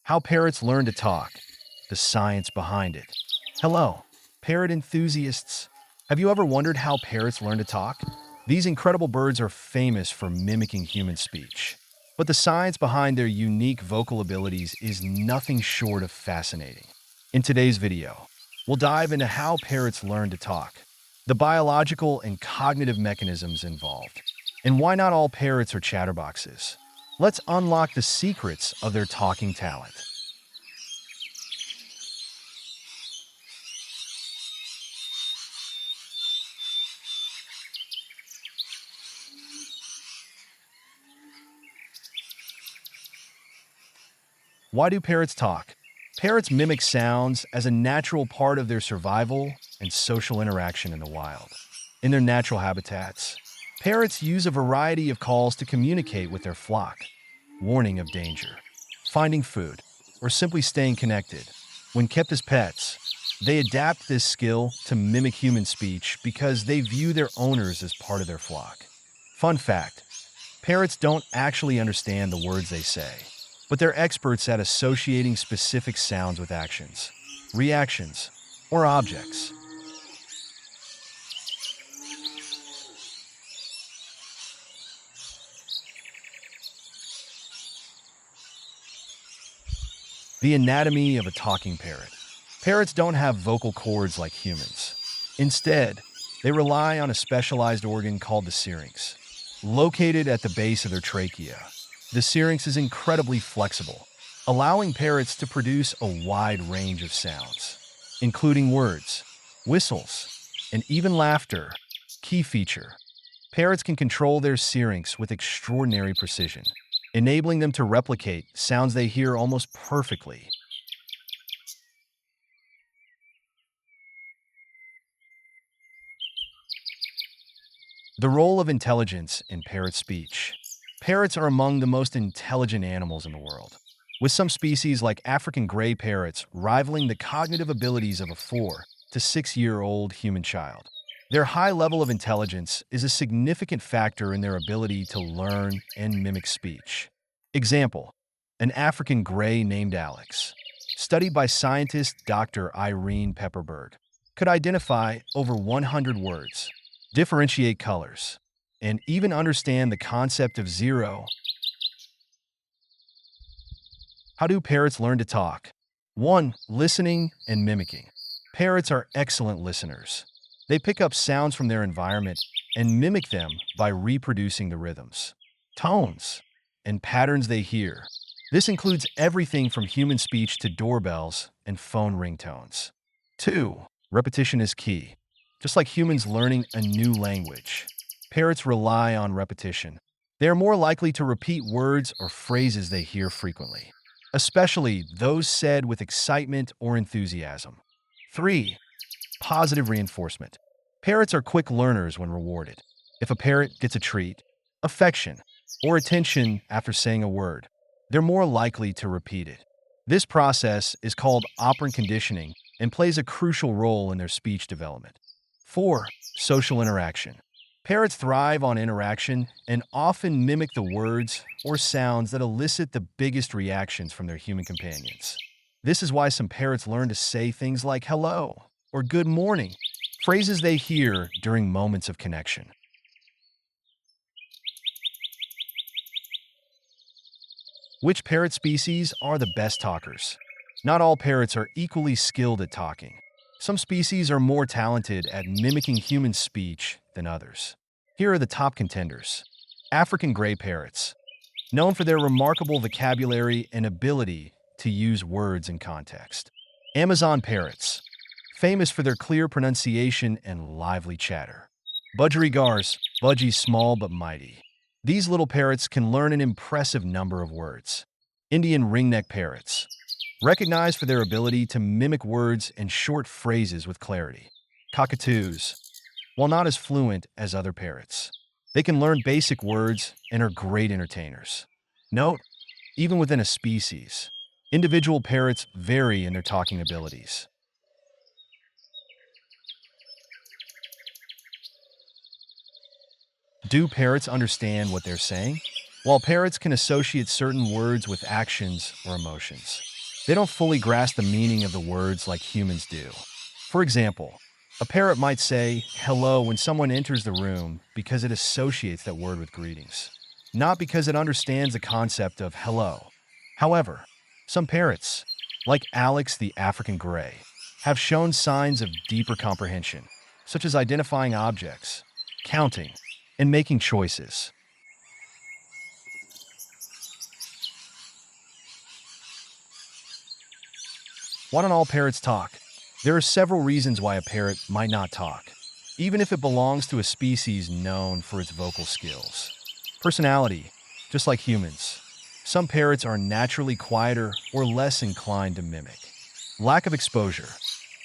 How parrots learn to talk, the science behind it. Hello, parrot enthusiasts. Have you ever wondered how parrots learn to talk? These incredible birds are famous for mimicking human speech. But the science behind their unique vocal abilities is nothing short of fascinating. In today's video, we'll dive into how parrots learn to talk, the biological and cognitive mechanisms involved, and why not all parrots are chatterboxes. Let's unlock the secrets of their talking talent. Why do parrots talk? Parrots mimic sounds as a natural part of their survival and social interaction in the wild. In their natural habitats, parrots use a variety of calls to communicate with their flock, warning of danger, finding food, or simply staying connected. When kept as pets, they adapt this skill to mimic human speech because they view their owners as part of their flock. Fun fact: parrots don't actually understand the words they say, but they're experts at associating specific sounds with actions, reactions, or objects. The anatomy of a talking parrot. Parrots don't have vocal cords like humans. Instead, they rely on a specialized organ called the syrinx, located at the base of their trachea. The syrinx is incredibly flexible, allowing parrots to produce a wide range of sounds, including words, whistles, and even laughter. Key feature: parrots can control their syrinx with extraordinary precision, enabling them to replicate sounds they hear almost perfectly. The role of intelligence in parrot speech. Parrots are among the most intelligent animals in the world, with some species like African gray parrots rivaling the cognitive abilities of a 4 to 6-year-old human child. Their high level of intelligence is a significant factor in their ability to learn and mimic speech. Example: an African gray named Alex, studied by scientist Dr. Irene Pepperberg, could identify over 100 words, differentiate colors, and even understand the concept of zero. How do parrots learn to talk? 1. Listening and mimicking. Parrots are excellent listeners. They pick up sounds from their environment and mimic them by reproducing the rhythms, tones, and patterns they hear. This includes everything from human speech to doorbells and phone ringtones. 2. Repetition is key. Just like humans learning a new language, parrots rely on repetition. They are more likely to repeat words or phrases they hear frequently, especially those said with excitement or enthusiasm. 3. Positive reinforcement. Parrots are quick learners when rewarded. If a parrot gets a treat, affection, or attention after saying a word, they're more likely to repeat it. This process is called operant conditioning and plays a crucial role in their speech development. 4. Social interaction. Parrots thrive on interaction and often mimic the words or sounds that elicit the biggest reactions from their human companions. This is why some parrots learn to say things like hello or good morning, phrases they hear during moments of connection. Which parrot species are the best talkers? Not all parrots are equally skilled at talking. Some species are more talented at mimicking human speech than others. Here are the top contenders. African gray parrots, known for their remarkable vocabulary and ability to use words in context. Amazon parrots, famous for their clear pronunciation and lively chatter. Budgerigars, budgies small but mighty. These little parrots can learn an impressive number of words. Indian ringneck parrots, recognized for their ability to mimic words and short phrases with clarity. Cockatoos, while not as fluent as other parrots, they can learn basic words and are great entertainers. Note: even within a species, individual parrots vary in their talking abilities. Do parrots understand what they're saying? While parrots can associate certain words with actions or emotions, They don't fully grasp the meaning of the words like humans do. For example, a parrot might say hello when someone enters the room because it associates that word with greetings, not because it understands the concept of hello. However, some parrots, like Alex the African gray, have shown signs of deeper comprehension, such as identifying objects, counting, and making choices. Why don't all parrots talk? There are several reasons why a parrot might not talk, even if it belongs to a species known for its vocal skills. Personality, just like humans. Some parrots are naturally quieter or less inclined to mimic. Lack of exposure.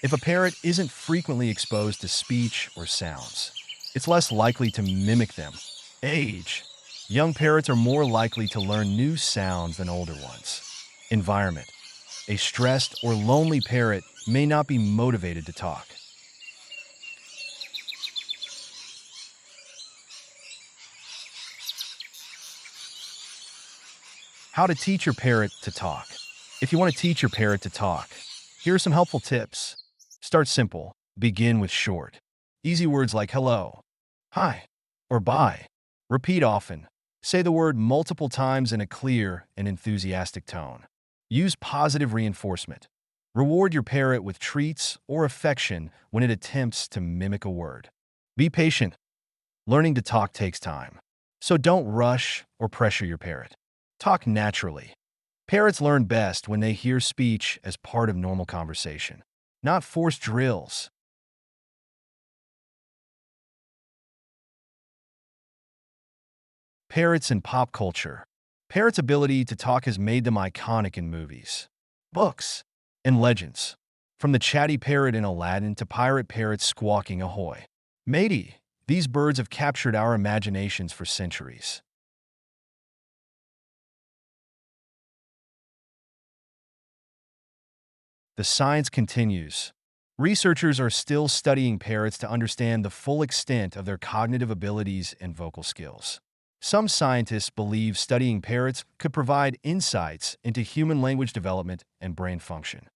If a parrot isn't frequently exposed to speech or sounds, it's less likely to mimic them. Age. Young parrots are more likely to learn new sounds than older ones. Environment. A stressed or lonely parrot may not be motivated to talk. How to teach your parrot to talk. If you want to teach your parrot to talk, here are some helpful tips. Start simple. Begin with short, easy words like hello, hi, or bye. Repeat often. Say the word multiple times in a clear and enthusiastic tone. Use positive reinforcement. Reward your parrot with treats or affection when it attempts to mimic a word. Be patient. Learning to talk takes time, so don't rush or pressure your parrot. Talk naturally. Parrots learn best when they hear speech as part of normal conversation, not forced drills. Parrots in pop culture. Parrots' ability to talk has made them iconic in movies, books, and legends. From the chatty parrot in Aladdin to pirate parrots squawking ahoy, matey, these birds have captured our imaginations for centuries. The science continues. Researchers are still studying parrots to understand the full extent of their cognitive abilities and vocal skills. Some scientists believe studying parrots could provide insights into human language development and brain function.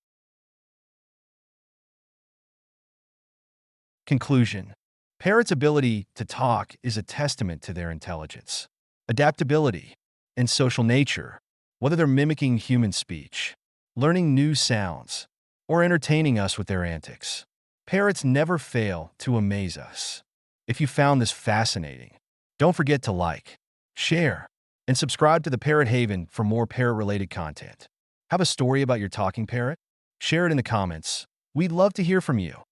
Conclusion. Parrots' ability to talk is a testament to their intelligence, adaptability, and social nature. Whether they're mimicking human speech, learning new sounds, or entertaining us with their antics, parrots never fail to amaze us. If you found this fascinating, don't forget to like, share, and subscribe to the Parrot Haven for more parrot-related content. Have a story about your talking parrot? Share it in the comments. We'd love to hear from you.